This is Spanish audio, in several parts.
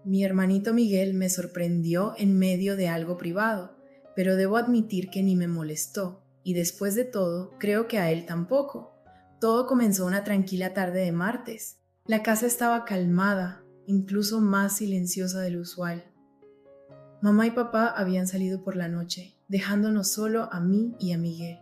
Mi hermanito Miguel me sorprendió en medio de algo privado, pero debo admitir que ni me molestó, y después de todo, creo que a él tampoco. Todo comenzó una tranquila tarde de martes. La casa estaba calmada, incluso más silenciosa de lo usual. Mamá y papá habían salido por la noche, dejándonos solo a mí y a Miguel.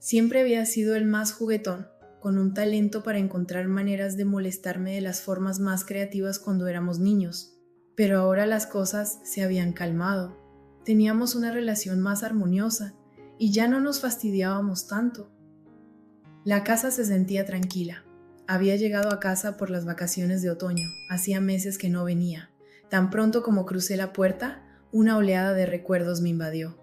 Siempre había sido el más juguetón, con un talento para encontrar maneras de molestarme de las formas más creativas cuando éramos niños. Pero ahora las cosas se habían calmado. Teníamos una relación más armoniosa y ya no nos fastidiábamos tanto. La casa se sentía tranquila. Había llegado a casa por las vacaciones de otoño. Hacía meses que no venía. Tan pronto como crucé la puerta, una oleada de recuerdos me invadió.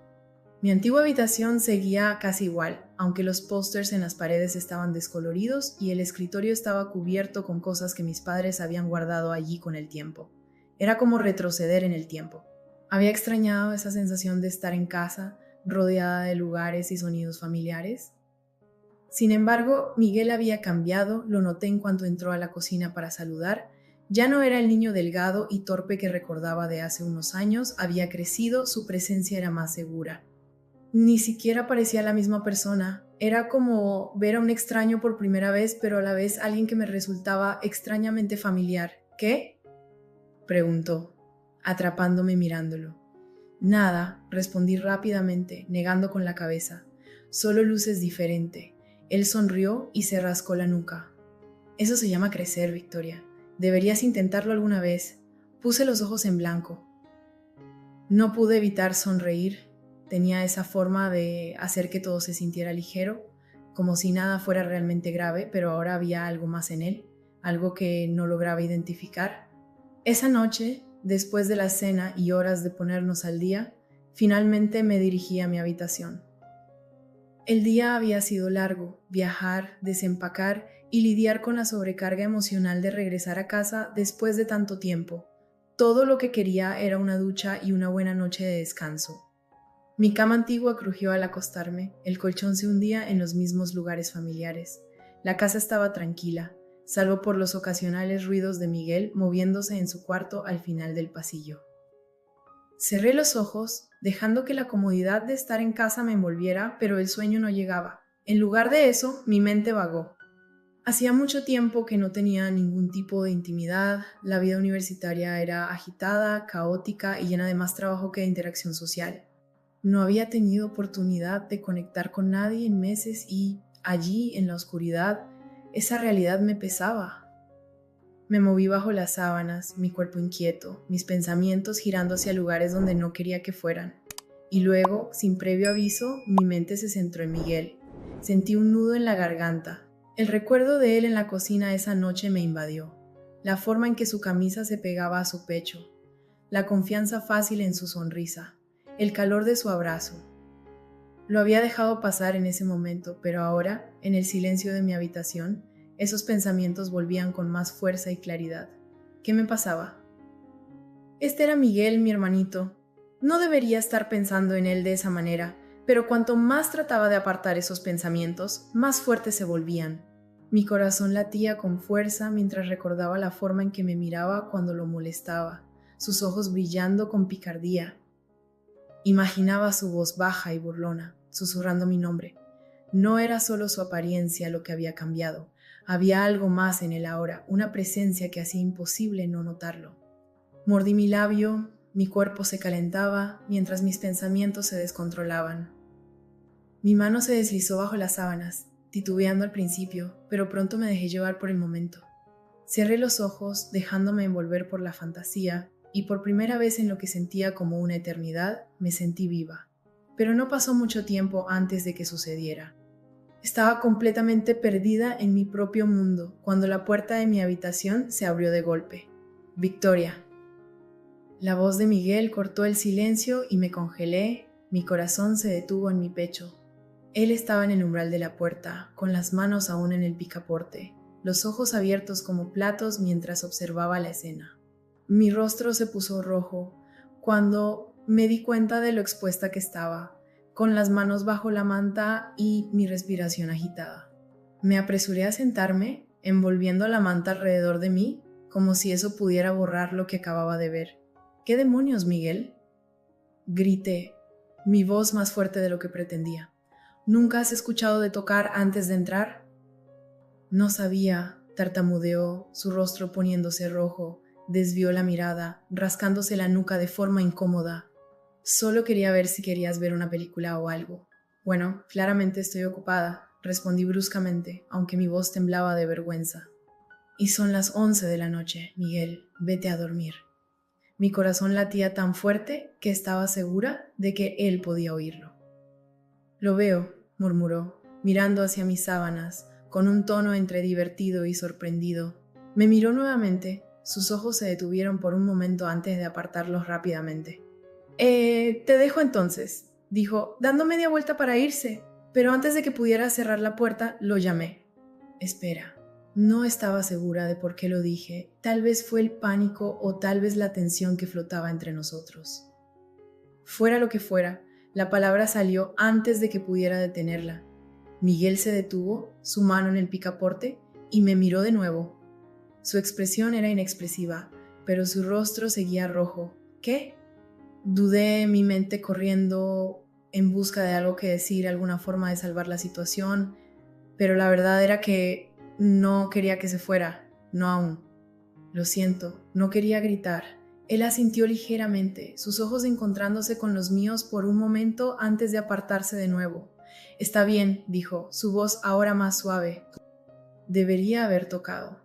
Mi antigua habitación seguía casi igual, aunque los pósters en las paredes estaban descoloridos y el escritorio estaba cubierto con cosas que mis padres habían guardado allí con el tiempo. Era como retroceder en el tiempo. Había extrañado esa sensación de estar en casa, rodeada de lugares y sonidos familiares. Sin embargo, Miguel había cambiado, lo noté en cuanto entró a la cocina para saludar. Ya no era el niño delgado y torpe que recordaba de hace unos años, había crecido, su presencia era más segura. Ni siquiera parecía la misma persona. Era como ver a un extraño por primera vez, pero a la vez alguien que me resultaba extrañamente familiar. ¿Qué? Preguntó, atrapándome mirándolo. Nada, respondí rápidamente, negando con la cabeza. Solo luces diferente. Él sonrió y se rascó la nuca. Eso se llama crecer, Victoria. Deberías intentarlo alguna vez. Puse los ojos en blanco. No pude evitar sonreír. Tenía esa forma de hacer que todo se sintiera ligero, como si nada fuera realmente grave, pero ahora había algo más en él, algo que no lograba identificar. Esa noche, después de la cena y horas de ponernos al día, finalmente me dirigí a mi habitación. El día había sido largo, viajar, desempacar y lidiar con la sobrecarga emocional de regresar a casa después de tanto tiempo. Todo lo que quería era una ducha y una buena noche de descanso. Mi cama antigua crujió al acostarme, el colchón se hundía en los mismos lugares familiares. La casa estaba tranquila, salvo por los ocasionales ruidos de Miguel moviéndose en su cuarto al final del pasillo. Cerré los ojos, dejando que la comodidad de estar en casa me envolviera, pero el sueño no llegaba. En lugar de eso, mi mente vagó. Hacía mucho tiempo que no tenía ningún tipo de intimidad, la vida universitaria era agitada, caótica y llena de más trabajo que de interacción social. No había tenido oportunidad de conectar con nadie en meses y, allí, en la oscuridad, esa realidad me pesaba. Me moví bajo las sábanas, mi cuerpo inquieto, mis pensamientos girando hacia lugares donde no quería que fueran. Y luego, sin previo aviso, mi mente se centró en Miguel. Sentí un nudo en la garganta. El recuerdo de él en la cocina esa noche me invadió. La forma en que su camisa se pegaba a su pecho, la confianza fácil en su sonrisa, el calor de su abrazo. Lo había dejado pasar en ese momento, pero ahora, en el silencio de mi habitación, esos pensamientos volvían con más fuerza y claridad. ¿Qué me pasaba? Este era Miguel, mi hermanito. No debería estar pensando en él de esa manera, pero cuanto más trataba de apartar esos pensamientos, más fuertes se volvían. Mi corazón latía con fuerza mientras recordaba la forma en que me miraba cuando lo molestaba, sus ojos brillando con picardía. Imaginaba su voz baja y burlona, susurrando mi nombre. No era solo su apariencia lo que había cambiado, había algo más en él ahora, una presencia que hacía imposible no notarlo. Mordí mi labio, mi cuerpo se calentaba mientras mis pensamientos se descontrolaban. Mi mano se deslizó bajo las sábanas, titubeando al principio, pero pronto me dejé llevar por el momento. Cerré los ojos, dejándome envolver por la fantasía, y por primera vez en lo que sentía como una eternidad, me sentí viva. Pero no pasó mucho tiempo antes de que sucediera. Estaba completamente perdida en mi propio mundo cuando la puerta de mi habitación se abrió de golpe. Victoria. La voz de Miguel cortó el silencio y me congelé, mi corazón se detuvo en mi pecho. Él estaba en el umbral de la puerta, con las manos aún en el picaporte, los ojos abiertos como platos mientras observaba la escena. Mi rostro se puso rojo cuando me di cuenta de lo expuesta que estaba, con las manos bajo la manta y mi respiración agitada. Me apresuré a sentarme, envolviendo la manta alrededor de mí, como si eso pudiera borrar lo que acababa de ver. ¿Qué demonios, Miguel? Grité, mi voz más fuerte de lo que pretendía. ¿Nunca has escuchado de tocar antes de entrar? No sabía, tartamudeó, su rostro poniéndose rojo, desvió la mirada, rascándose la nuca de forma incómoda. Solo quería ver si querías ver una película o algo. Bueno, claramente estoy ocupada, respondí bruscamente, aunque mi voz temblaba de vergüenza. Y son las 11 de la noche, Miguel, vete a dormir. Mi corazón latía tan fuerte que estaba segura de que él podía oírlo. Lo veo, murmuró, mirando hacia mis sábanas, con un tono entre divertido y sorprendido. Me miró nuevamente, sus ojos se detuvieron por un momento antes de apartarlos rápidamente. Te dejo entonces, dijo, dando media vuelta para irse, pero antes de que pudiera cerrar la puerta, lo llamé. Espera. No estaba segura de por qué lo dije. Tal vez fue el pánico o tal vez la tensión que flotaba entre nosotros. Fuera lo que fuera, la palabra salió antes de que pudiera detenerla. Miguel se detuvo, su mano en el picaporte, y me miró de nuevo. Su expresión era inexpresiva, pero su rostro seguía rojo. ¿Qué? Dudé, mi mente corriendo en busca de algo que decir, alguna forma de salvar la situación, pero la verdad era que no quería que se fuera, no aún. Lo siento, no quería gritar. Él asintió ligeramente, sus ojos encontrándose con los míos por un momento antes de apartarse de nuevo. Está bien, dijo, su voz ahora más suave. Debería haber tocado.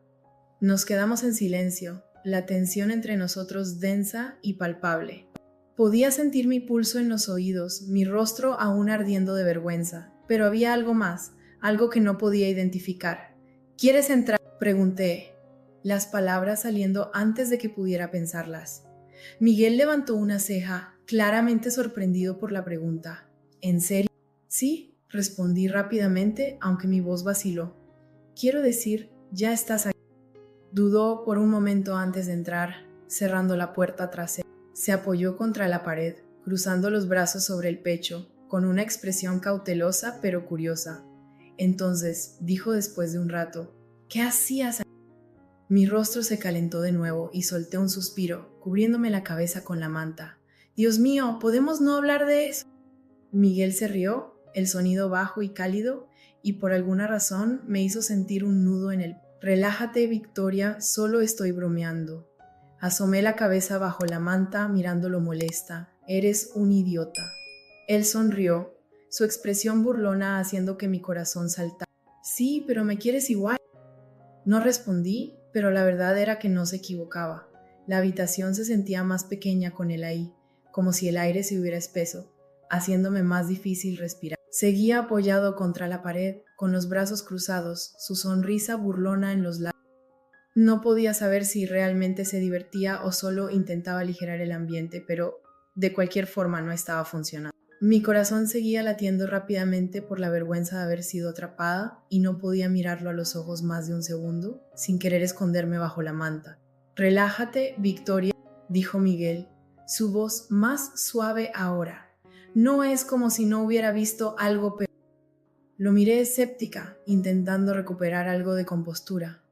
Nos quedamos en silencio, la tensión entre nosotros densa y palpable. Podía sentir mi pulso en los oídos, mi rostro aún ardiendo de vergüenza, pero había algo más, algo que no podía identificar. ¿Quieres entrar?, pregunté, las palabras saliendo antes de que pudiera pensarlas. Miguel levantó una ceja, claramente sorprendido por la pregunta. ¿En serio? Sí, respondí rápidamente, aunque mi voz vaciló. Quiero decir, ya estás aquí. Dudó por un momento antes de entrar, cerrando la puerta tras él. Se apoyó contra la pared, cruzando los brazos sobre el pecho, con una expresión cautelosa pero curiosa. Entonces, dijo después de un rato, ¿qué hacías aquí? Mi rostro se calentó de nuevo y solté un suspiro, cubriéndome la cabeza con la manta. Dios mío, ¿podemos no hablar de eso? Miguel se rió, el sonido bajo y cálido, y por alguna razón me hizo sentir un nudo en el... Relájate, Victoria, solo estoy bromeando. Asomé la cabeza bajo la manta mirándolo molesta. Eres un idiota. Él sonrió, su expresión burlona haciendo que mi corazón saltara. Sí, pero me quieres igual. No respondí, pero la verdad era que no se equivocaba. La habitación se sentía más pequeña con él ahí, como si el aire se hubiera espeso, haciéndome más difícil respirar. Seguía apoyado contra la pared, con los brazos cruzados, su sonrisa burlona en los labios. No podía saber si realmente se divertía o solo intentaba aligerar el ambiente, pero de cualquier forma no estaba funcionando. Mi corazón seguía latiendo rápidamente por la vergüenza de haber sido atrapada y no podía mirarlo a los ojos más de un segundo sin querer esconderme bajo la manta. Relájate, Victoria, dijo Miguel, su voz más suave ahora. No es como si no hubiera visto algo peor. Lo miré escéptica, intentando recuperar algo de compostura.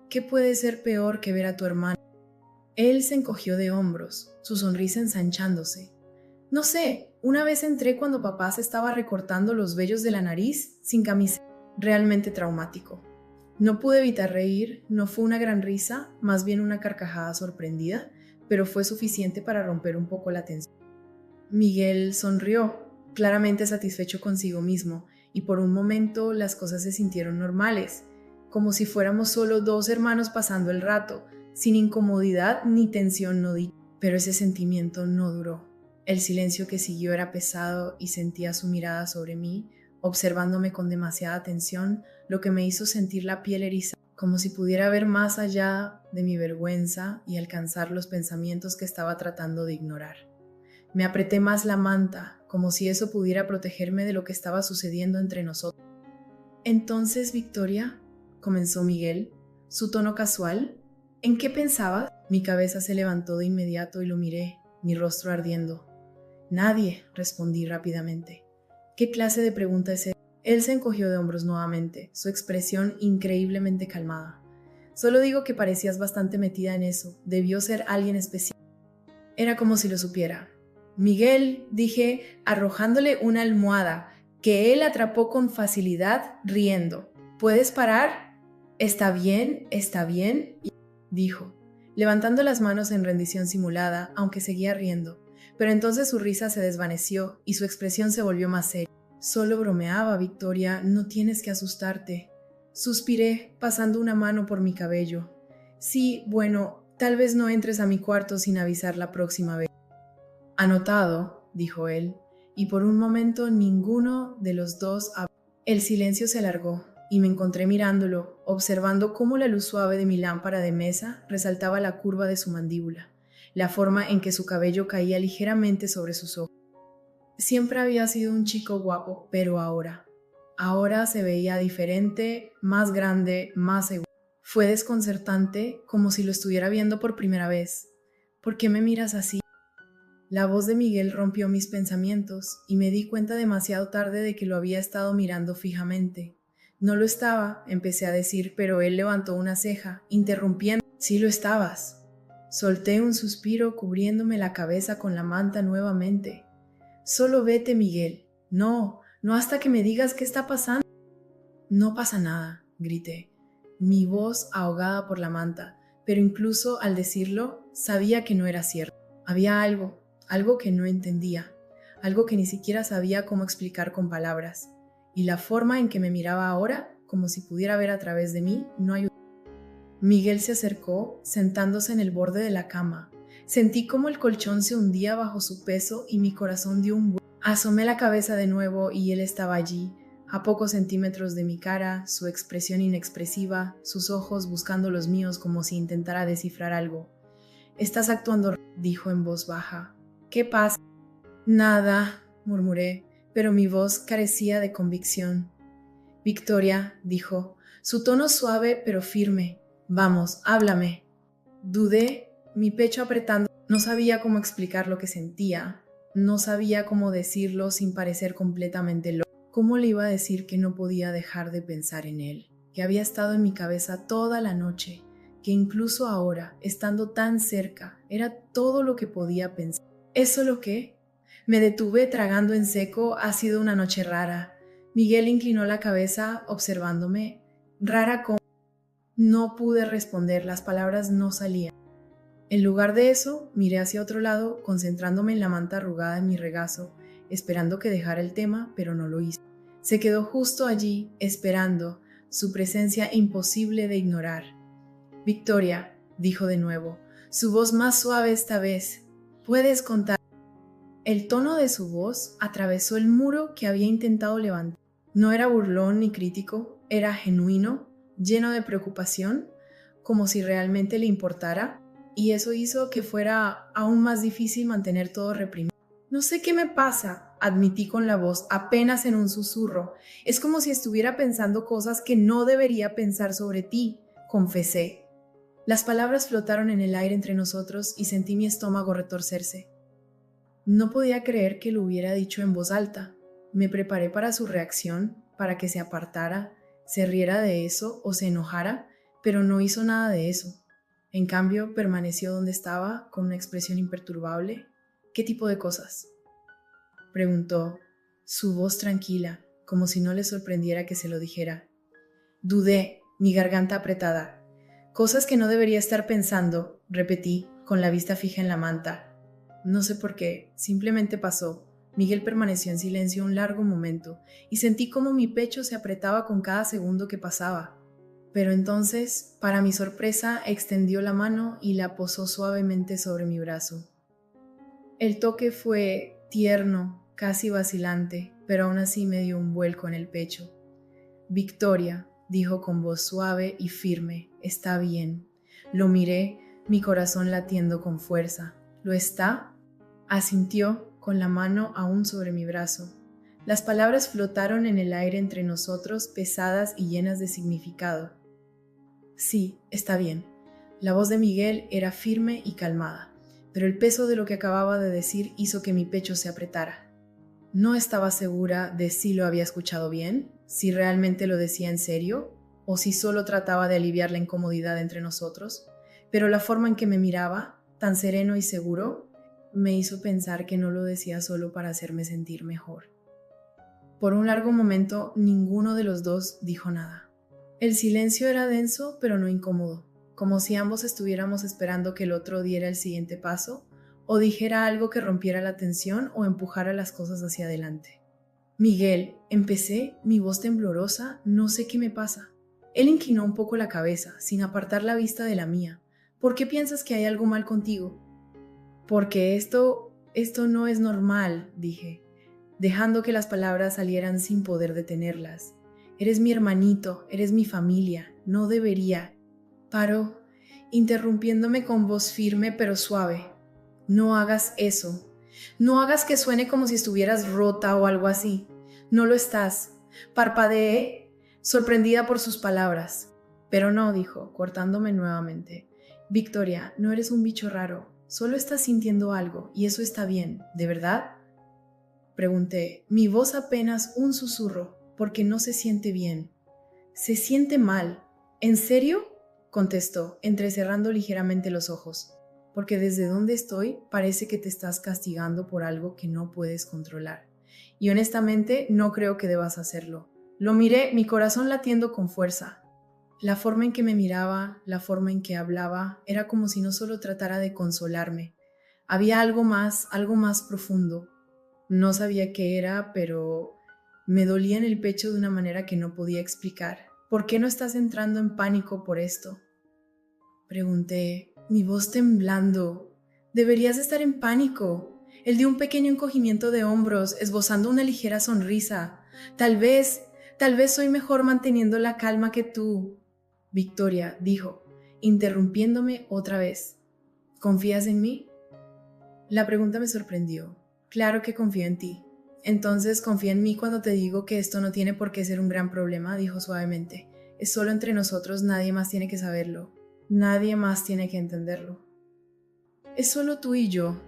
¿Qué puede ser peor que ver a tu hermano? Él se encogió de hombros, su sonrisa ensanchándose. No sé, una vez entré cuando papá se estaba recortando los vellos de la nariz sin camisa. Realmente traumático. No pude evitar reír, no fue una gran risa, más bien una carcajada sorprendida, pero fue suficiente para romper un poco la tensión. Miguel sonrió, claramente satisfecho consigo mismo, y por un momento las cosas se sintieron normales, como si fuéramos solo dos hermanos pasando el rato, sin incomodidad ni tensión no dicha. Pero ese sentimiento no duró. El silencio que siguió era pesado y sentía su mirada sobre mí, observándome con demasiada atención, lo que me hizo sentir la piel erizada, como si pudiera ver más allá de mi vergüenza y alcanzar los pensamientos que estaba tratando de ignorar. Me apreté más la manta, como si eso pudiera protegerme de lo que estaba sucediendo entre nosotros. Entonces, Victoria, comenzó Miguel, su tono casual, ¿en qué pensabas? Mi cabeza se levantó de inmediato y lo miré, mi rostro ardiendo. Nadie, respondí rápidamente. ¿Qué clase de pregunta es esa? Él se encogió de hombros nuevamente, su expresión increíblemente calmada. Solo digo que parecías bastante metida en eso. Debió ser alguien especial. Era como si lo supiera. Miguel, dije, arrojándole una almohada, que él atrapó con facilidad, riendo. ¿Puedes parar? Está bien, dijo, levantando las manos en rendición simulada, aunque seguía riendo. Pero entonces su risa se desvaneció y su expresión se volvió más seria. Solo bromeaba, Victoria, no tienes que asustarte. Suspiré, pasando una mano por mi cabello. Sí, bueno, tal vez no entres a mi cuarto sin avisar la próxima vez. Anotado, dijo él, y por un momento ninguno de los dos habló. El silencio se alargó, y me encontré mirándolo, observando cómo la luz suave de mi lámpara de mesa resaltaba la curva de su mandíbula, la forma en que su cabello caía ligeramente sobre sus ojos. Siempre había sido un chico guapo, pero ahora se veía diferente, más grande, más seguro. Fue desconcertante, como si lo estuviera viendo por primera vez. ¿Por qué me miras así? La voz de Miguel rompió mis pensamientos y me di cuenta demasiado tarde de que lo había estado mirando fijamente. No lo estaba, empecé a decir, pero él levantó una ceja, interrumpiendo. Sí lo estabas. Solté un suspiro cubriéndome la cabeza con la manta nuevamente. Solo vete, Miguel. No hasta que me digas qué está pasando. No pasa nada, grité, mi voz ahogada por la manta, pero incluso al decirlo, sabía que no era cierto. Había algo que no entendía, algo que ni siquiera sabía cómo explicar con palabras, y la forma en que me miraba ahora, como si pudiera ver a través de mí, no ayudó. Miguel se acercó, sentándose en el borde de la cama. Sentí como el colchón se hundía bajo su peso y mi corazón dio un vuelco. Asomé la cabeza de nuevo y él estaba allí, a pocos centímetros de mi cara, su expresión inexpresiva, sus ojos buscando los míos como si intentara descifrar algo. «Estás actuando», dijo en voz baja. «¿Qué pasa?» «Nada», murmuré, pero mi voz carecía de convicción. «Victoria», dijo, su tono suave pero firme. «Vamos, háblame». Dudé, mi pecho apretando. No sabía cómo explicar lo que sentía. No sabía cómo decirlo sin parecer completamente loco. ¿Cómo le iba a decir que no podía dejar de pensar en él? Que había estado en mi cabeza toda la noche, que incluso ahora, estando tan cerca, era todo lo que podía pensar. ¿Es solo qué? Me detuve tragando en seco. Ha sido una noche rara. Miguel inclinó la cabeza observándome. ¿Rara cómo? No pude responder, las palabras no salían. En lugar de eso, miré hacia otro lado, concentrándome en la manta arrugada en mi regazo, esperando que dejara el tema, pero no lo hizo. Se quedó justo allí, esperando, su presencia imposible de ignorar. «Victoria», dijo de nuevo, su voz más suave esta vez, «puedes contar». El tono de su voz atravesó el muro que había intentado levantar. No era burlón ni crítico, era genuino, lleno de preocupación, como si realmente le importara, y eso hizo que fuera aún más difícil mantener todo reprimido. «No sé qué me pasa», admití con la voz apenas en un susurro. «Es como si estuviera pensando cosas que no debería pensar sobre ti», confesé. Las palabras flotaron en el aire entre nosotros y sentí mi estómago retorcerse. No podía creer que lo hubiera dicho en voz alta. Me preparé para su reacción, para que se apartara, se riera de eso o se enojara, pero no hizo nada de eso. En cambio, permaneció donde estaba, con una expresión imperturbable. «¿Qué tipo de cosas?», preguntó, su voz tranquila, como si no le sorprendiera que se lo dijera. Dudé, mi garganta apretada. «Cosas que no debería estar pensando», repetí, con la vista fija en la manta. No sé por qué, simplemente pasó. Miguel permaneció en silencio un largo momento y sentí cómo mi pecho se apretaba con cada segundo que pasaba. Pero entonces, para mi sorpresa, extendió la mano y la posó suavemente sobre mi brazo. El toque fue tierno, casi vacilante, pero aún así me dio un vuelco en el pecho. «Victoria», dijo con voz suave y firme, «está bien». Lo miré, mi corazón latiendo con fuerza. «¿Lo está?», asintió, con la mano aún sobre mi brazo. Las palabras flotaron en el aire entre nosotros, pesadas y llenas de significado. «Sí, está bien». La voz de Miguel era firme y calmada, pero el peso de lo que acababa de decir hizo que mi pecho se apretara. No estaba segura de si lo había escuchado bien, si realmente lo decía en serio, o si solo trataba de aliviar la incomodidad entre nosotros, pero la forma en que me miraba, tan sereno y seguro, me hizo pensar que no lo decía solo para hacerme sentir mejor. Por un largo momento, ninguno de los dos dijo nada. El silencio era denso, pero no incómodo, como si ambos estuviéramos esperando que el otro diera el siguiente paso, o dijera algo que rompiera la tensión o empujara las cosas hacia adelante. Miguel, empecé, mi voz temblorosa, no sé qué me pasa. Él inclinó un poco la cabeza, sin apartar la vista de la mía. ¿Por qué piensas que hay algo mal contigo? Porque esto no es normal, dije, dejando que las palabras salieran sin poder detenerlas. Eres mi hermanito, eres mi familia, no debería. Paró, interrumpiéndome con voz firme pero suave. No hagas eso. No hagas que suene como si estuvieras rota o algo así. No lo estás. Parpadeé, sorprendida por sus palabras. Pero no, dijo, cortándome nuevamente. Victoria, no eres un bicho raro. Solo estás sintiendo algo y eso está bien, ¿de verdad? Pregunté, mi voz apenas un susurro, porque no se siente bien. Se siente mal. ¿En serio? Contestó, entrecerrando ligeramente los ojos, porque desde donde estoy parece que te estás castigando por algo que no puedes controlar. Y honestamente no creo que debas hacerlo. Lo miré, mi corazón latiendo con fuerza. La forma en que me miraba, la forma en que hablaba, era como si no solo tratara de consolarme. Había algo más profundo. No sabía qué era, pero me dolía en el pecho de una manera que no podía explicar. ¿Por qué no estás entrando en pánico por esto? Pregunté, mi voz temblando. Deberías estar en pánico. Él dio un pequeño encogimiento de hombros, esbozando una ligera sonrisa. Tal vez soy mejor manteniendo la calma que tú. Victoria dijo, interrumpiéndome otra vez. ¿Confías en mí? La pregunta me sorprendió. Claro que confío en ti. Entonces confía en mí cuando te digo que esto no tiene por qué ser un gran problema, dijo suavemente. Es solo entre nosotros, nadie más tiene que saberlo. Nadie más tiene que entenderlo. Es solo tú y yo.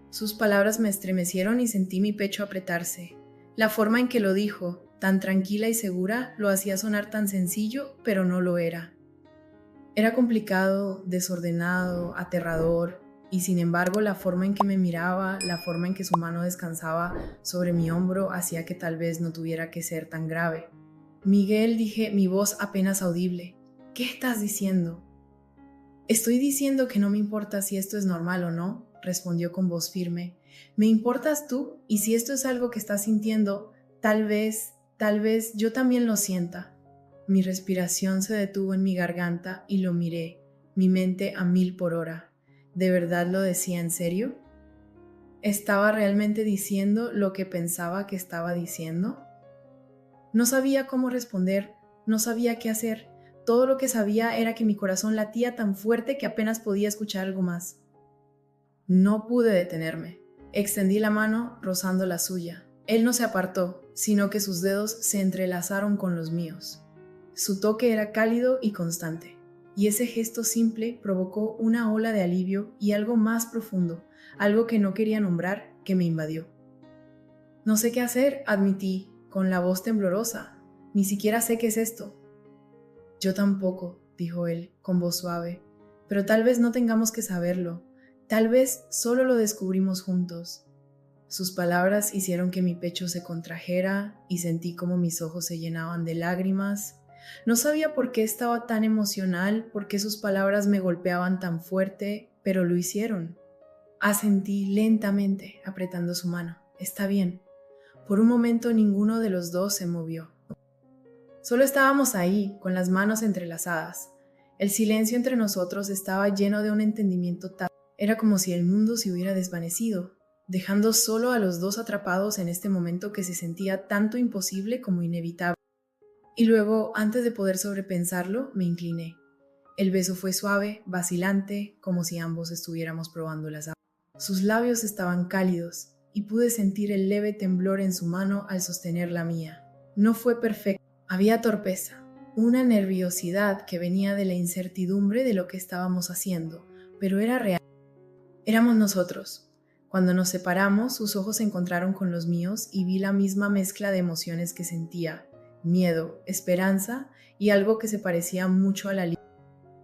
Sus palabras me estremecieron y sentí mi pecho apretarse. La forma en que lo dijo, tan tranquila y segura, lo hacía sonar tan sencillo, pero no lo era. Era complicado, desordenado, aterrador, y sin embargo la forma en que me miraba, la forma en que su mano descansaba sobre mi hombro hacía que tal vez no tuviera que ser tan grave. Miguel, dije, mi voz apenas audible. ¿Qué estás diciendo? Estoy diciendo que no me importa si esto es normal o no, respondió con voz firme. Me importas tú, y si esto es algo que estás sintiendo, tal vez yo también lo sienta. Mi respiración se detuvo en mi garganta y lo miré, mi mente a 1000 por hora. ¿De verdad lo decía en serio? ¿Estaba realmente diciendo lo que pensaba que estaba diciendo? No sabía cómo responder, no sabía qué hacer. Todo lo que sabía era que mi corazón latía tan fuerte que apenas podía escuchar algo más. No pude detenerme. Extendí la mano rozando la suya. Él no se apartó, sino que sus dedos se entrelazaron con los míos. Su toque era cálido y constante, y ese gesto simple provocó una ola de alivio y algo más profundo, algo que no quería nombrar, que me invadió. No sé qué hacer, admití, con la voz temblorosa. Ni siquiera sé qué es esto. Yo tampoco, dijo él, con voz suave, pero tal vez no tengamos que saberlo. Tal vez solo lo descubrimos juntos. Sus palabras hicieron que mi pecho se contrajera y sentí como mis ojos se llenaban de lágrimas. No sabía por qué estaba tan emocional, por qué sus palabras me golpeaban tan fuerte, pero lo hicieron. Asentí lentamente, apretando su mano. Está bien. Por un momento ninguno de los dos se movió. Solo estábamos ahí, con las manos entrelazadas. El silencio entre nosotros estaba lleno de un entendimiento tal. Era como si el mundo se hubiera desvanecido, dejando solo a los dos atrapados en este momento que se sentía tanto imposible como inevitable. Y luego, antes de poder sobrepensarlo, me incliné. El beso fue suave, vacilante, como si ambos estuviéramos probando las aguas. Sus labios estaban cálidos, y pude sentir el leve temblor en su mano al sostener la mía. No fue perfecto. Había torpeza, una nerviosidad que venía de la incertidumbre de lo que estábamos haciendo, pero era real. Éramos nosotros. Cuando nos separamos, sus ojos se encontraron con los míos y vi la misma mezcla de emociones que sentía, miedo, esperanza y algo que se parecía mucho a la luz.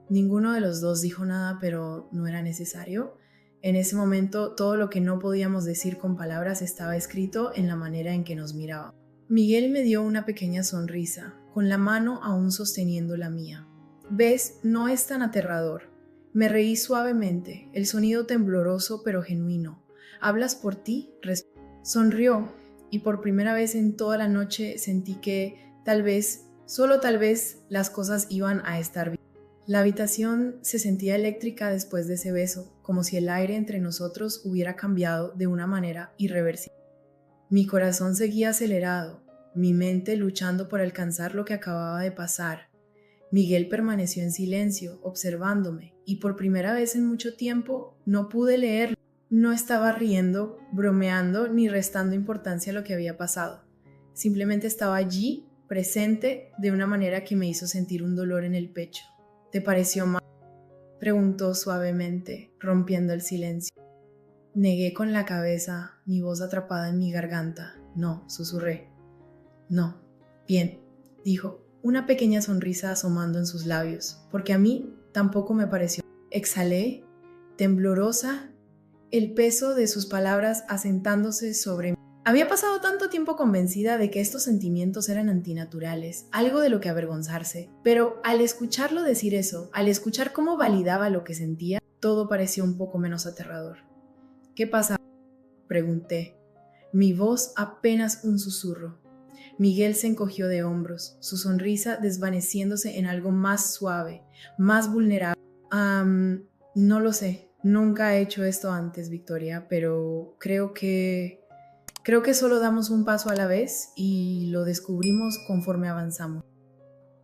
Ninguno de los dos dijo nada, pero no era necesario. En ese momento, todo lo que no podíamos decir con palabras estaba escrito en la manera en que nos miraba. Miguel me dio una pequeña sonrisa, con la mano aún sosteniendo la mía. ¿Ves? No es tan aterrador. Me reí suavemente, el sonido tembloroso pero genuino. ¿Hablas por ti? Sonrió, y por primera vez en toda la noche sentí que tal vez, solo tal vez, las cosas iban a estar bien. La habitación se sentía eléctrica después de ese beso, como si el aire entre nosotros hubiera cambiado de una manera irreversible. Mi corazón seguía acelerado, mi mente luchando por alcanzar lo que acababa de pasar. Miguel permaneció en silencio, observándome, y por primera vez en mucho tiempo no pude leerlo. No estaba riendo, bromeando, ni restando importancia a lo que había pasado. Simplemente estaba allí, presente, de una manera que me hizo sentir un dolor en el pecho. ¿Te pareció mal?, preguntó suavemente, rompiendo el silencio. Negué con la cabeza, mi voz atrapada en mi garganta. No, susurré. No. Bien, dijo, una pequeña sonrisa asomando en sus labios, porque a mí tampoco me pareció. Exhalé, temblorosa, el peso de sus palabras asentándose sobre mí. Había pasado tanto tiempo convencida de que estos sentimientos eran antinaturales, algo de lo que avergonzarse, pero al escucharlo decir eso, al escuchar cómo validaba lo que sentía, todo pareció un poco menos aterrador. ¿Qué pasa?, pregunté, mi voz apenas un susurro. Miguel se encogió de hombros, su sonrisa desvaneciéndose en algo más suave, más vulnerable. No lo sé, nunca he hecho esto antes, Victoria, pero creo que solo damos un paso a la vez y lo descubrimos conforme avanzamos.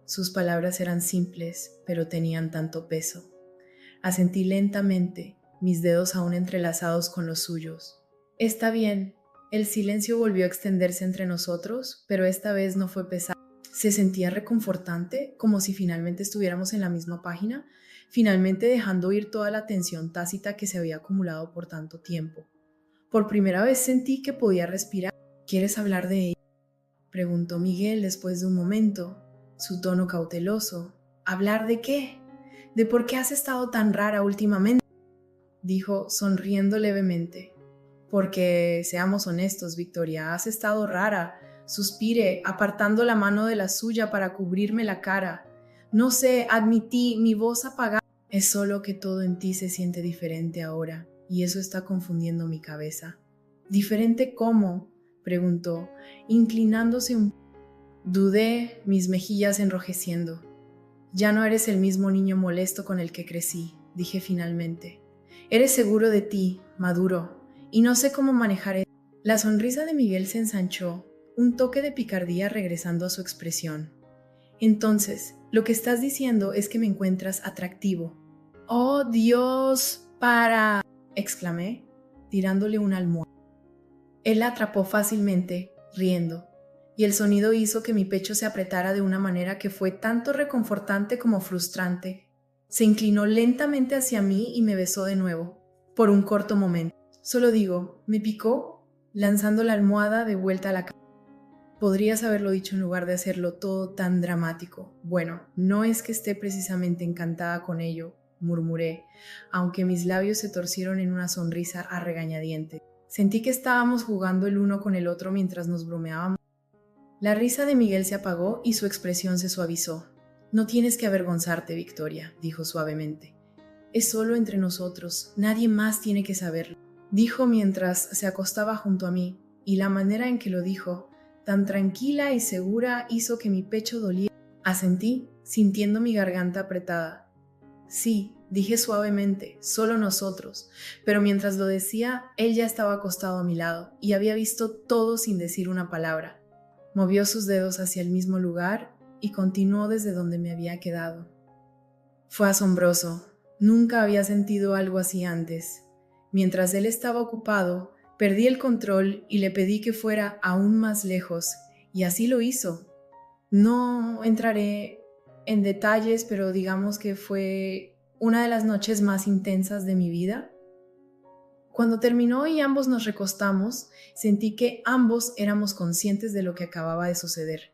Sus palabras eran simples, pero tenían tanto peso. Asentí lentamente, mis dedos aún entrelazados con los suyos. Está bien. El silencio volvió a extenderse entre nosotros, pero esta vez no fue pesado. Se sentía reconfortante, como si finalmente estuviéramos en la misma página, finalmente dejando ir toda la tensión tácita que se había acumulado por tanto tiempo. Por primera vez sentí que podía respirar. ¿Quieres hablar de ella?, preguntó Miguel después de un momento, su tono cauteloso. ¿Hablar de qué? ¿De por qué has estado tan rara últimamente?, dijo, sonriendo levemente. Porque, seamos honestos, Victoria, has estado rara. Suspiré, apartando la mano de la suya para cubrirme la cara. No sé, admití, mi voz apagada. Es solo que todo en ti se siente diferente ahora, y eso está confundiendo mi cabeza. ¿Diferente cómo?, preguntó, inclinándose un poco. Dudé, mis mejillas enrojeciendo. Ya no eres el mismo niño molesto con el que crecí, dije finalmente. Eres seguro de ti, maduro, y no sé cómo manejar eso. La sonrisa de Miguel se ensanchó, un toque de picardía regresando a su expresión. Entonces, lo que estás diciendo es que me encuentras atractivo. ¡Oh, Dios! Exclamé, tirándole una almohada. Él la atrapó fácilmente, riendo, y el sonido hizo que mi pecho se apretara de una manera que fue tanto reconfortante como frustrante. Se inclinó lentamente hacia mí y me besó de nuevo, por un corto momento. Solo digo, ¿me picó?, lanzando la almohada de vuelta a la cama. Podrías haberlo dicho en lugar de hacerlo todo tan dramático. Bueno, no es que esté precisamente encantada con ello, murmuré, aunque mis labios se torcieron en una sonrisa a regañadientes. Sentí que estábamos jugando el uno con el otro mientras nos bromeábamos. La risa de Miguel se apagó y su expresión se suavizó. No tienes que avergonzarte, Victoria, dijo suavemente. Es solo entre nosotros, nadie más tiene que saberlo, dijo mientras se acostaba junto a mí, y la manera en que lo dijo, tan tranquila y segura, hizo que mi pecho doliera. Asentí, sintiendo mi garganta apretada. Sí, dije suavemente, solo nosotros, pero mientras lo decía, él ya estaba acostado a mi lado y había visto todo sin decir una palabra. Movió sus dedos hacia el mismo lugar y continuó desde donde me había quedado. Fue asombroso, nunca había sentido algo así antes. Mientras él estaba ocupado, perdí el control y le pedí que fuera aún más lejos, y así lo hizo. No entraré en detalles, pero digamos que fue una de las noches más intensas de mi vida. Cuando terminó y ambos nos recostamos, sentí que ambos éramos conscientes de lo que acababa de suceder.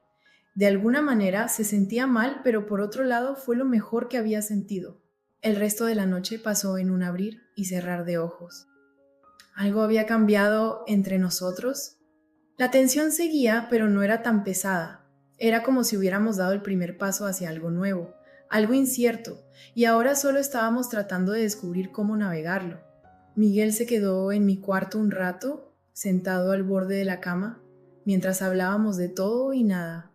De alguna manera se sentía mal, pero por otro lado fue lo mejor que había sentido. El resto de la noche pasó en un abrir y cerrar de ojos. ¿Algo había cambiado entre nosotros? La tensión seguía, pero no era tan pesada. Era como si hubiéramos dado el primer paso hacia algo nuevo, algo incierto, y ahora solo estábamos tratando de descubrir cómo navegarlo. Miguel se quedó en mi cuarto un rato, sentado al borde de la cama, mientras hablábamos de todo y nada.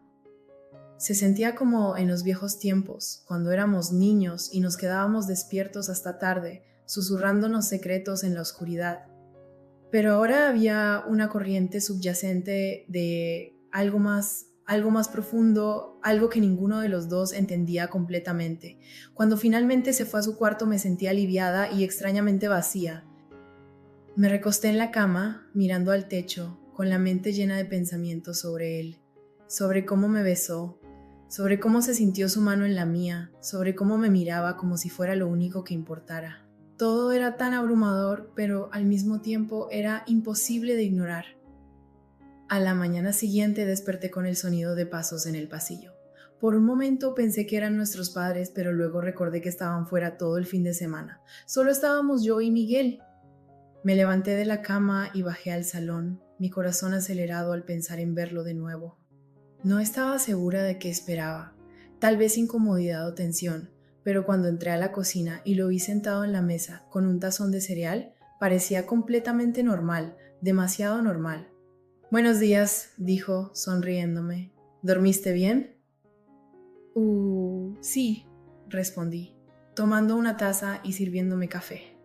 Se sentía como en los viejos tiempos, cuando éramos niños y nos quedábamos despiertos hasta tarde, susurrándonos secretos en la oscuridad. Pero ahora había una corriente subyacente de algo más profundo, algo que ninguno de los dos entendía completamente. Cuando finalmente se fue a su cuarto me sentí aliviada y extrañamente vacía. Me recosté en la cama, mirando al techo, con la mente llena de pensamientos sobre él, sobre cómo me besó, sobre cómo se sintió su mano en la mía, sobre cómo me miraba como si fuera lo único que importara. Todo era tan abrumador, pero al mismo tiempo era imposible de ignorar. A la mañana siguiente desperté con el sonido de pasos en el pasillo. Por un momento pensé que eran nuestros padres, pero luego recordé que estaban fuera todo el fin de semana. Solo estábamos yo y Miguel. Me levanté de la cama y bajé al salón, mi corazón acelerado al pensar en verlo de nuevo. No estaba segura de qué esperaba, tal vez incomodidad o tensión, pero cuando entré a la cocina y lo vi sentado en la mesa con un tazón de cereal, parecía completamente normal, demasiado normal. «Buenos días», dijo, sonriéndome. «¿Dormiste bien?» Sí», respondí, tomando una taza y sirviéndome café.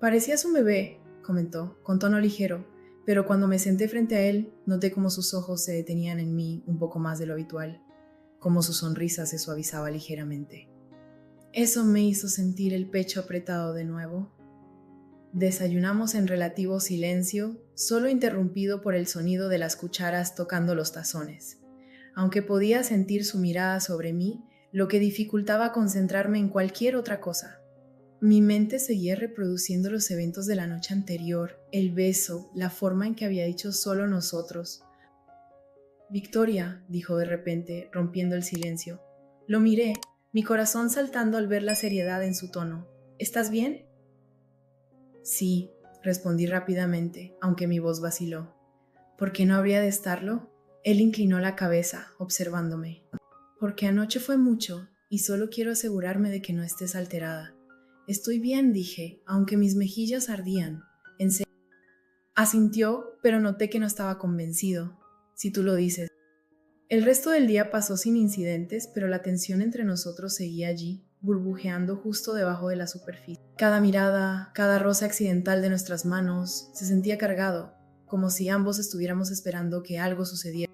«Parecías un bebé», comentó, con tono ligero, pero cuando me senté frente a él, noté cómo sus ojos se detenían en mí un poco más de lo habitual, cómo su sonrisa se suavizaba ligeramente. Eso me hizo sentir el pecho apretado de nuevo. Desayunamos en relativo silencio, solo interrumpido por el sonido de las cucharas tocando los tazones. Aunque podía sentir su mirada sobre mí, lo que dificultaba concentrarme en cualquier otra cosa. Mi mente seguía reproduciendo los eventos de la noche anterior, el beso, la forma en que había dicho solo nosotros. «Victoria», dijo de repente, rompiendo el silencio. Lo miré, mi corazón saltando al ver la seriedad en su tono. «¿Estás bien?» «Sí», respondí rápidamente, aunque mi voz vaciló. «¿Por qué no habría de estarlo?» Él inclinó la cabeza, observándome. «Porque anoche fue mucho, y solo quiero asegurarme de que no estés alterada». «Estoy bien», dije, aunque mis mejillas ardían. «En serio». Asintió, pero noté que no estaba convencido. «Si tú lo dices». El resto del día pasó sin incidentes, pero la tensión entre nosotros seguía allí, burbujeando justo debajo de la superficie. Cada mirada, cada roce accidental de nuestras manos, se sentía cargado, como si ambos estuviéramos esperando que algo sucediera.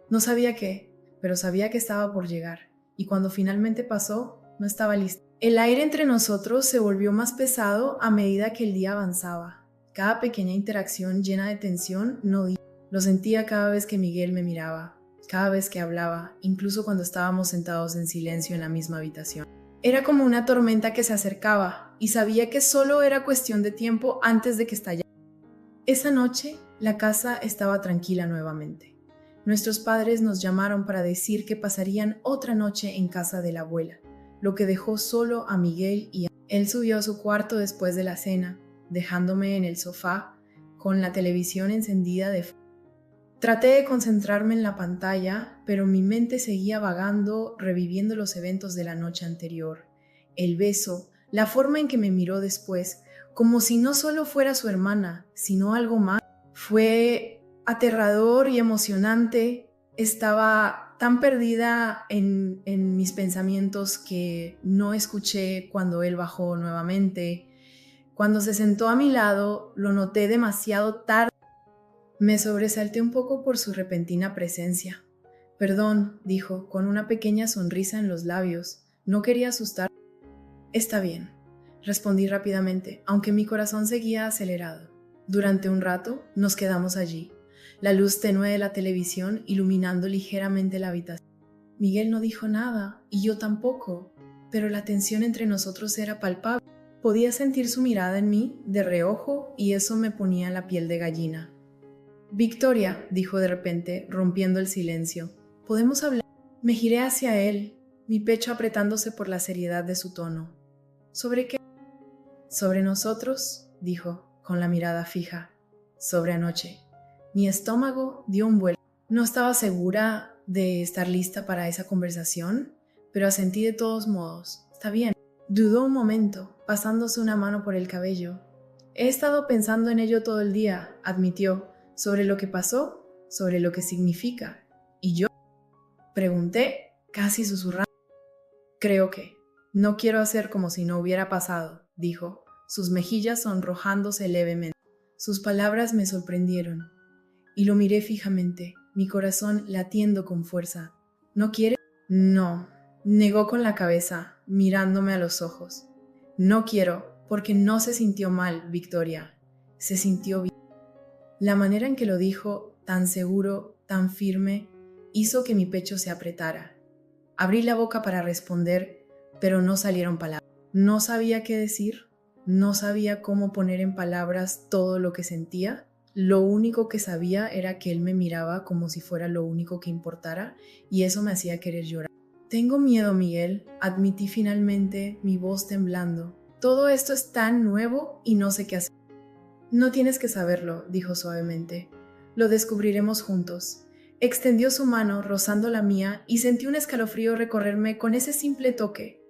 No sabía qué, pero sabía que estaba por llegar, y cuando finalmente pasó, no estaba lista. El aire entre nosotros se volvió más pesado a medida que el día avanzaba. Cada pequeña interacción llena de tensión lo sentía cada vez que Miguel me miraba, cada vez que hablaba, incluso cuando estábamos sentados en silencio en la misma habitación. Era como una tormenta que se acercaba, y sabía que solo era cuestión de tiempo antes de que estallara. Esa noche, la casa estaba tranquila nuevamente. Nuestros padres nos llamaron para decir que pasarían otra noche en casa de la abuela, lo que dejó solo a Miguel y a él. Subió a su cuarto después de la cena, dejándome en el sofá con la televisión encendida de fondo. Traté de concentrarme en la pantalla, pero mi mente seguía vagando, reviviendo los eventos de la noche anterior. El beso, la forma en que me miró después, como si no solo fuera su hermana, sino algo más. Fue aterrador y emocionante. Estaba tan perdida en mis pensamientos que no escuché cuando él bajó nuevamente. Cuando se sentó a mi lado, lo noté demasiado tarde. Me sobresalté un poco por su repentina presencia. «Perdón», dijo, con una pequeña sonrisa en los labios. «No quería asustar». «Está bien», respondí rápidamente, aunque mi corazón seguía acelerado. Durante un rato nos quedamos allí, la luz tenue de la televisión iluminando ligeramente la habitación. Miguel no dijo nada, y yo tampoco, pero la tensión entre nosotros era palpable. Podía sentir su mirada en mí, de reojo, y eso me ponía la piel de gallina. «Victoria», dijo de repente, rompiendo el silencio, «¿podemos hablar?» Me giré hacia él, mi pecho apretándose por la seriedad de su tono. ¿Sobre qué? Sobre nosotros, dijo, con la mirada fija. Sobre anoche. Mi estómago dio un vuelco. No estaba segura de estar lista para esa conversación, pero asentí de todos modos. Está bien. Dudó un momento, pasándose una mano por el cabello. He estado pensando en ello todo el día, admitió, sobre lo que pasó, sobre lo que significa. ¿Y yo? Pregunté, casi susurrando. Creo que. No quiero hacer como si no hubiera pasado, dijo, sus mejillas sonrojándose levemente. Sus palabras me sorprendieron, y lo miré fijamente, mi corazón latiendo con fuerza. ¿No quiere? No, negó con la cabeza, mirándome a los ojos. No quiero, porque no se sintió mal, Victoria. Se sintió bien. La manera en que lo dijo, tan seguro, tan firme, hizo que mi pecho se apretara. Abrí la boca para responder, pero no salieron palabras. No sabía qué decir, no sabía cómo poner en palabras todo lo que sentía. Lo único que sabía era que él me miraba como si fuera lo único que importara, y eso me hacía querer llorar. Tengo miedo, Miguel, admití finalmente, mi voz temblando. Todo esto es tan nuevo y no sé qué hacer. No tienes que saberlo, dijo suavemente. Lo descubriremos juntos. Extendió su mano, rozando la mía, y sentí un escalofrío recorrerme con ese simple toque.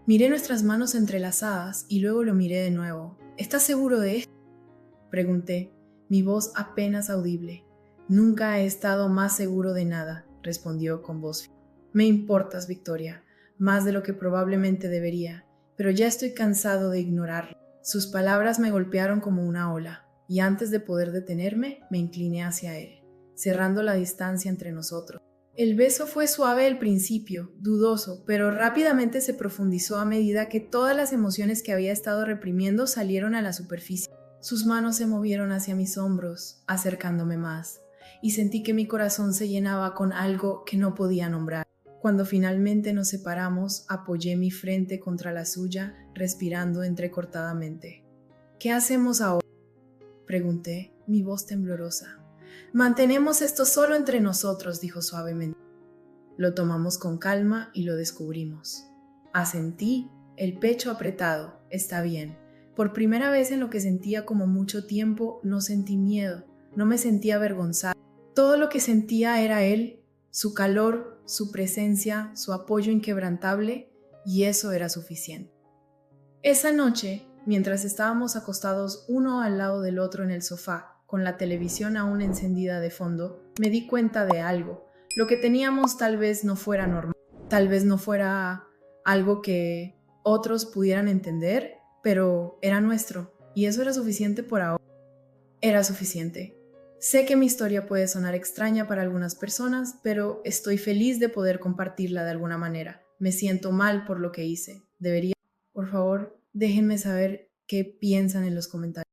Miré nuestras manos entrelazadas y luego lo miré de nuevo. ¿Estás seguro de esto? Pregunté, mi voz apenas audible. Nunca he estado más seguro de nada, respondió con voz firme. Me importas, Victoria, más de lo que probablemente debería, pero ya estoy cansado de ignorarlo. Sus palabras me golpearon como una ola, y antes de poder detenerme, me incliné hacia él, cerrando la distancia entre nosotros. El beso fue suave al principio, dudoso, pero rápidamente se profundizó a medida que todas las emociones que había estado reprimiendo salieron a la superficie. Sus manos se movieron hacia mis hombros, acercándome más, y sentí que mi corazón se llenaba con algo que no podía nombrar. Cuando finalmente nos separamos, apoyé mi frente contra la suya, respirando entrecortadamente. ¿Qué hacemos ahora?, pregunté, mi voz temblorosa. Mantenemos esto solo entre nosotros, dijo suavemente. Lo tomamos con calma y lo descubrimos. Asentí, el pecho apretado. Está bien. Por primera vez en lo que sentía como mucho tiempo, no sentí miedo, no me sentía avergonzada. Todo lo que sentía era él, su calor, su presencia, su apoyo inquebrantable, y eso era suficiente. Esa noche, mientras estábamos acostados uno al lado del otro en el sofá, con la televisión aún encendida de fondo, me di cuenta de algo. Lo que teníamos tal vez no fuera normal, tal vez no fuera algo que otros pudieran entender, pero era nuestro, y eso era suficiente por ahora. Era suficiente. Sé que mi historia puede sonar extraña para algunas personas, pero estoy feliz de poder compartirla de alguna manera. Me siento mal por lo que hice. Debería, por favor, déjenme saber qué piensan en los comentarios.